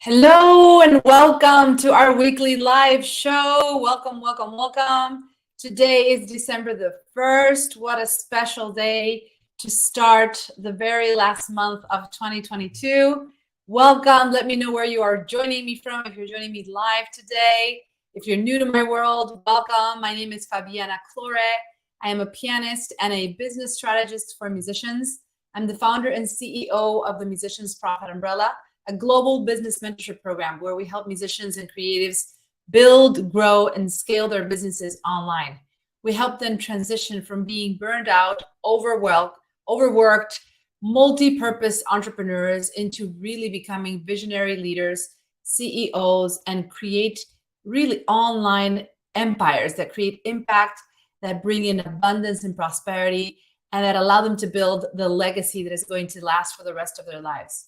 Hello and welcome to our weekly live show. Welcome, welcome, welcome. Today is December the 1st. What a special day to start the very last month of 2022. Welcome. Let me know where you are joining me from. If you're joining me live today, if you're new to my world, welcome. My name is Fabiana Claure. I am a pianist and a business strategist for musicians. I'm the founder and CEO of the Musicians Profit Umbrella, a global business mentorship program where we help musicians and creatives build, grow, and scale their businesses online. We help them transition from being burned out, overworked, multi-purpose entrepreneurs into really becoming visionary leaders, CEOs, and create really online empires that create impact, that bring in abundance and prosperity, and that allow them to build the legacy that is going to last for the rest of their lives.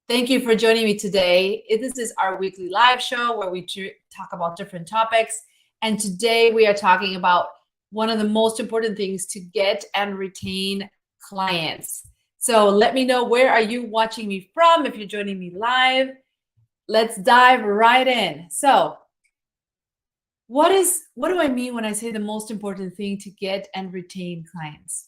Thank you for joining me today. This is our weekly live show where we talk about different topics. And today we are talking about one of the most important things to get and retain clients. So let me know, where are you watching me from? If you're joining me live, let's dive right in. So what do I mean when I say the most important thing to get and retain clients?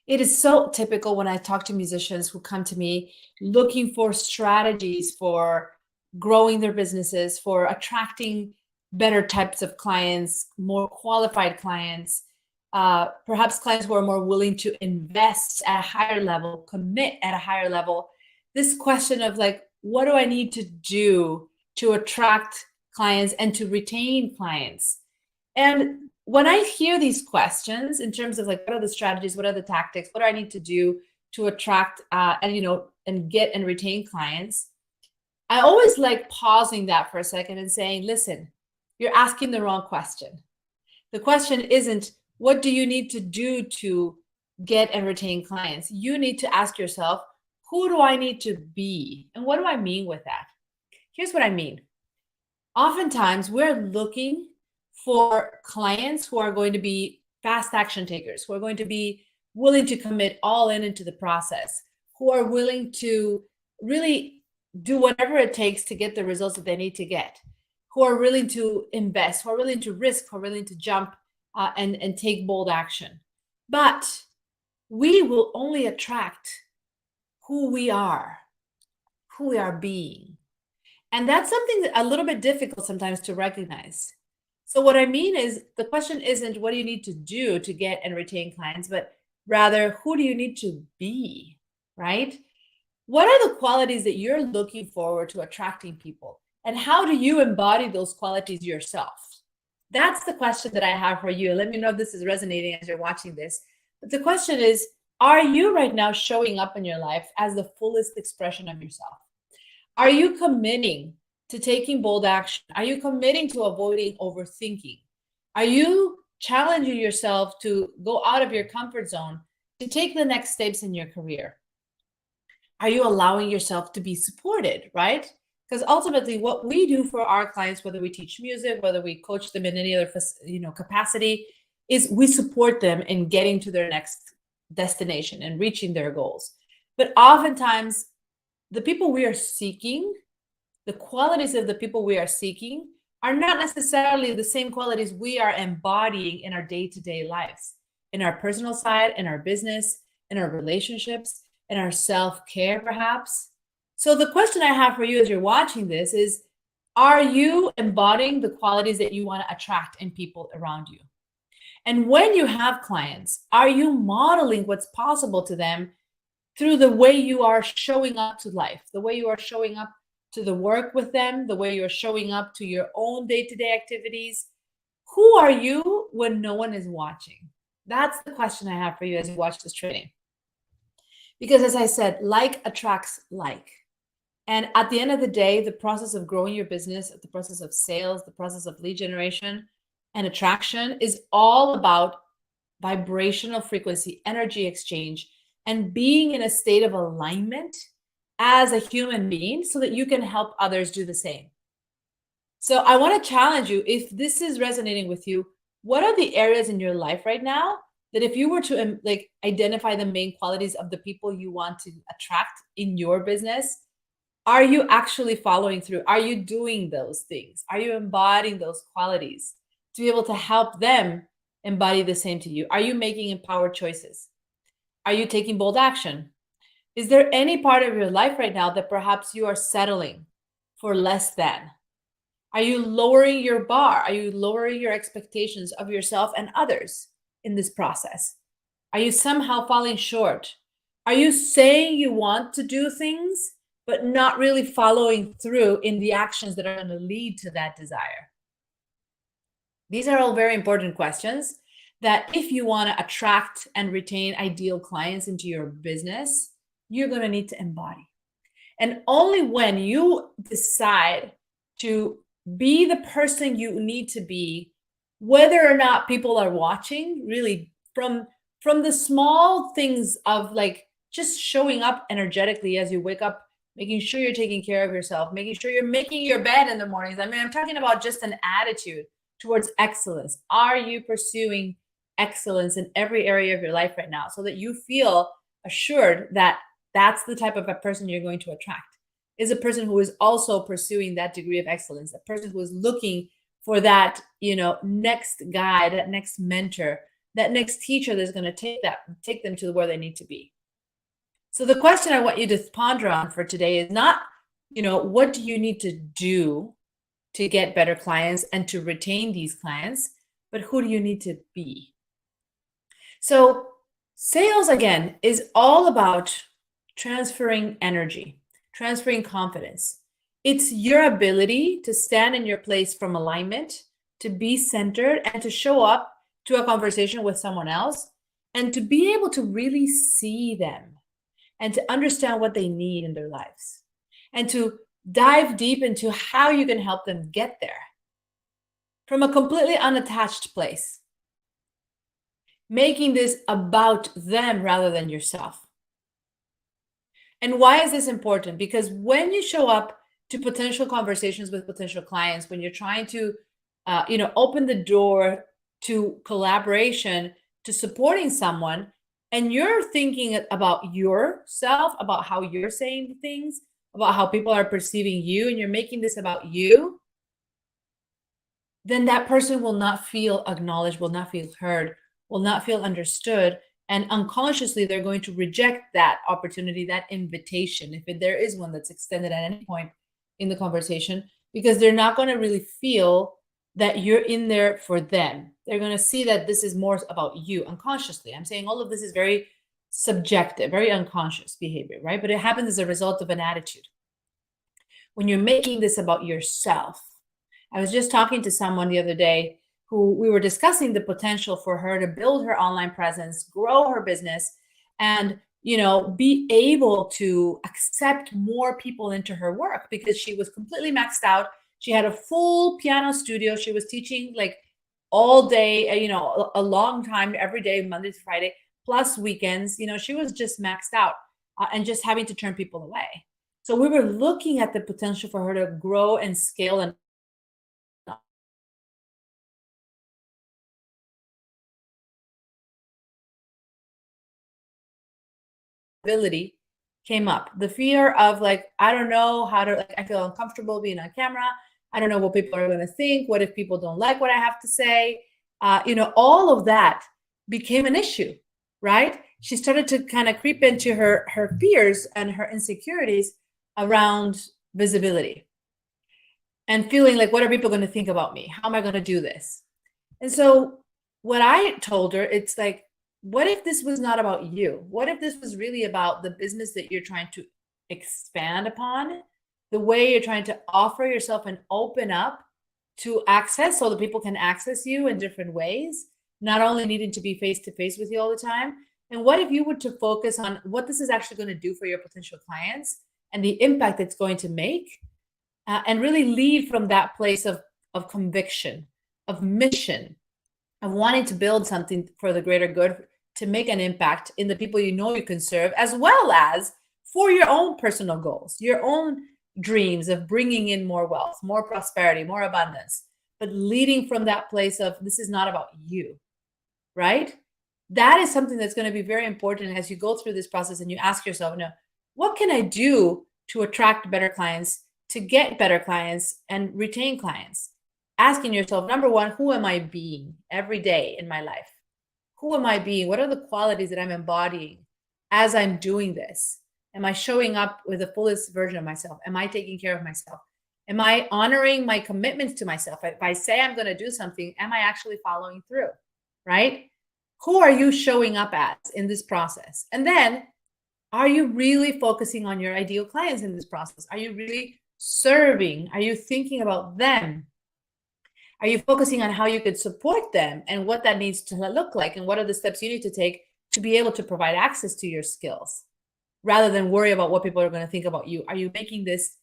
It is so typical when I talk to musicians who come to me looking for strategies for growing their businesses, for attracting better types of clients, more qualified clients, perhaps clients who are more willing to invest at a higher level, commit at a higher level. This question of like, what do I need to do to attract clients and to retain clients? And when I hear these questions in terms of like, what are the strategies, what are the tactics, what do I need to do to attract and get and retain clients, I always like pausing that for a second and saying, listen, you're asking the wrong question. The question isn't, what do you need to do to get and retain clients? You need to ask yourself, who do I need to be? And what do I mean with that? Here's what I mean. Oftentimes we're looking for clients who are going to be fast action takers, who are going to be willing to commit all into the process, who are willing to really do whatever it takes to get the results that they need to get, who are willing to invest, who are willing to risk, who are willing to jump and take bold action. But we will only attract who we are being. And that's something that a little bit difficult sometimes to recognize. So what I mean is, the question isn't what do you need to do to get and retain clients, but rather, who do you need to be, right? What are the qualities that you're looking forward to attracting people? And how do you embody those qualities yourself? That's the question that I have for you. Let me know if this is resonating as you're watching this. But the question is, are you right now showing up in your life as the fullest expression of yourself? Are you committing to taking bold action? Are you committing to avoiding overthinking? Are you challenging yourself to go out of your comfort zone to take the next steps in your career? Are you allowing yourself to be supported, right? Because ultimately what we do for our clients, whether we teach music, whether we coach them in any other capacity, is we support them in getting to their next destination and reaching their goals. But oftentimes the people we are seeking, the qualities of the people we are seeking, are not necessarily the same qualities we are embodying in our day-to-day lives, in our personal side, in our business, in our relationships, in our self-care perhaps. So the question I have for you as you're watching this is, are you embodying the qualities that you want to attract in people around you? And when you have clients, are you modeling what's possible to them through the way you are showing up to life, the way you are showing up to the work with them, the way you're showing up to your own day-to-day activities? Who are you when no one is watching? That's the question I have for you as you watch this training. Because as I said, like attracts like. And at the end of the day, the process of growing your business, the process of sales, the process of lead generation and attraction is all about vibrational frequency, energy exchange, and being in a state of alignment as a human being so that you can help others do the same. So I want to challenge you, if this is resonating with you, what are the areas in your life right now that if you were to identify the main qualities of the people you want to attract in your business, Are you actually following through? Are you doing those things? Are you embodying those qualities to be able to help them embody the same to you? Are you making empowered choices? Are you taking bold action? Is there any part of your life right now that perhaps you are settling for less than? Are you lowering your bar? Are you lowering your expectations of yourself and others in this process? Are you somehow falling short? Are you saying you want to do things, but not really following through in the actions that are going to lead to that desire? These are all very important questions that if you want to attract and retain ideal clients into your business, you're going to need to embody. And only when you decide to be the person you need to be, whether or not people are watching, really from the small things of like just showing up energetically as you wake up, making sure you're taking care of yourself, making sure you're making your bed in the mornings. I mean, I'm talking about just an attitude towards excellence. Are you pursuing excellence in every area of your life right now so that you feel assured that that's the type of a person you're going to attract? Is a person who is also pursuing that degree of excellence, a person who is looking for that, next guide, that next mentor, that next teacher that's going to take them to where they need to be. So the question I want you to ponder on for today is not, what do you need to do to get better clients and to retain these clients, but who do you need to be? So sales, again, is all about transferring energy, transferring confidence. It's your ability to stand in your place from alignment, to be centered, and to show up to a conversation with someone else, and to be able to really see them and to understand what they need in their lives, and to dive deep into how you can help them get there from a completely unattached place, making this about them rather than yourself. And why is this important? Because when you show up to potential conversations with potential clients, when you're trying to, open the door to collaboration, to supporting someone, and you're thinking about yourself, about how you're saying things, about how people are perceiving you, and you're making this about you, then that person will not feel acknowledged, will not feel heard, will not feel understood. And unconsciously, they're going to reject that opportunity, that invitation, if there is one that's extended at any point in the conversation, because they're not going to really feel that you're in there for them. They're going to see that this is more about you unconsciously. I'm saying all of this is very subjective, very unconscious behavior, right? But it happens as a result of an attitude. When you're making this about yourself, I was just talking to someone the other day who we were discussing the potential for her to build her online presence, grow her business, and be able to accept more people into her work because she was completely maxed out. She had a full piano studio. She was teaching like all day, a long time, every day, Monday to Friday, plus weekends. She was just maxed out and just having to turn people away. So we were looking at the potential for her to grow and scale and ability came up. The fear of like, I don't know how to, I feel uncomfortable being on camera. I don't know what people are going to think. What if people don't like what I have to say? All of that became an issue, right? She started to kind of creep into her fears and her insecurities around visibility and feeling like, what are people going to think about me? How am I going to do this? And so what I told her, it's like, what if this was not about you? What if this was really about the business that you're trying to expand upon, the way you're trying to offer yourself and open up to access so that people can access you in different ways, not only needing to be face-to-face with you all the time? And what if you were to focus on what this is actually going to do for your potential clients and the impact it's going to make, and really lead from that place of conviction, of mission, of wanting to build something for the greater good, to make an impact in the people you can serve, as well as for your own personal goals, your own dreams of bringing in more wealth, more prosperity, more abundance, but leading from that place of this is not about you, right? That is something that's going to be very important as you go through this process and you ask yourself, what can I do to attract better clients, to get better clients and retain clients. Asking yourself, number one, who am I being every day in my life? Who am I being? What are the qualities that I'm embodying as I'm doing this? Am I showing up with the fullest version of myself? Am I taking care of myself? Am I honoring my commitments to myself? If I say I'm going to do something, am I actually following through, right? Who are you showing up as in this process? And then, are you really focusing on your ideal clients in this process? Are you really serving? Are you thinking about them? Are you focusing on how you could support them and what that needs to look like? And what are the steps you need to take to be able to provide access to your skills rather than worry about what people are going to think about you? Are you making this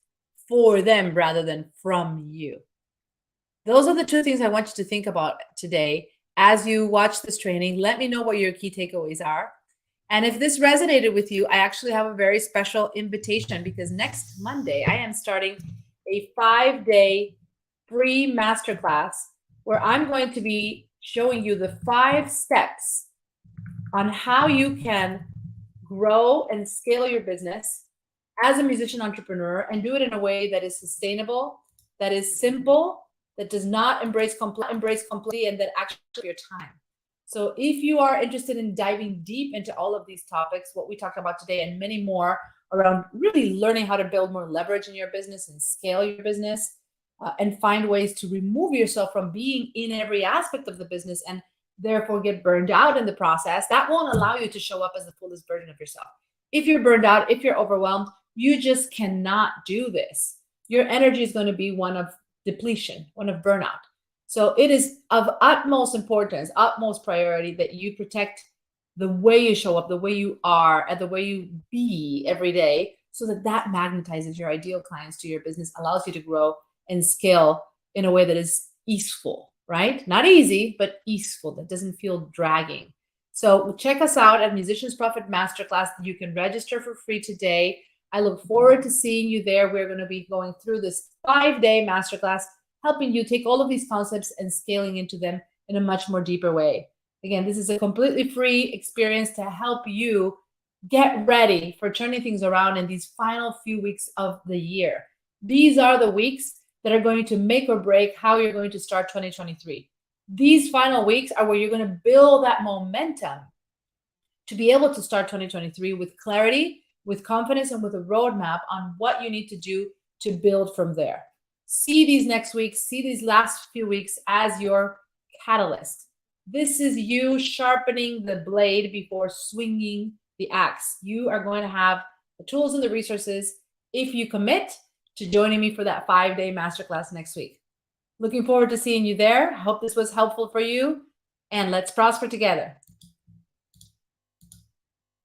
for them rather than from you? Those are the two things I want you to think about today as you watch this training. Let me know what your key takeaways are. And if this resonated with you, I actually have a very special invitation because next Monday, I am starting a 5-day free masterclass where I'm going to be showing you the 5 steps on how you can grow and scale your business as a musician entrepreneur and do it in a way that is sustainable, that is simple, that does not embrace complexity, and that actually your time. So if you are interested in diving deep into all of these topics, what we talked about today and many more around really learning how to build more leverage in your business and scale your business, and find ways to remove yourself from being in every aspect of the business and therefore get burned out in the process, that won't allow you to show up as the fullest version of yourself. If you're burned out, if you're overwhelmed, you just cannot do this. Your energy is going to be one of depletion, one of burnout. So it is of utmost importance, utmost priority that you protect the way you show up, the way you are, and the way you be every day, so that that magnetizes your ideal clients to your business, allows you to grow and scale in a way that is easeful, right? Not easy, but easeful, that doesn't feel dragging. So check us out at Musicians Profit Masterclass. You can register for free today. I look forward to seeing you there. We're going to be going through this 5-day masterclass, helping you take all of these concepts and scaling into them in a much more deeper way. Again, this is a completely free experience to help you get ready for turning things around in these final few weeks of the year. These are the weeks that are going to make or break how you're going to start 2023. These final weeks are where you're going to build that momentum to be able to start 2023 with clarity, with confidence, and with a roadmap on what you need to do to build from there. See these next weeks, see these last few weeks as your catalyst. This is you sharpening the blade before swinging the axe. You are going to have the tools and the resources if you commit to joining me for that 5-day masterclass next week. Looking forward to seeing you there. Hope this was helpful for you, and let's prosper together.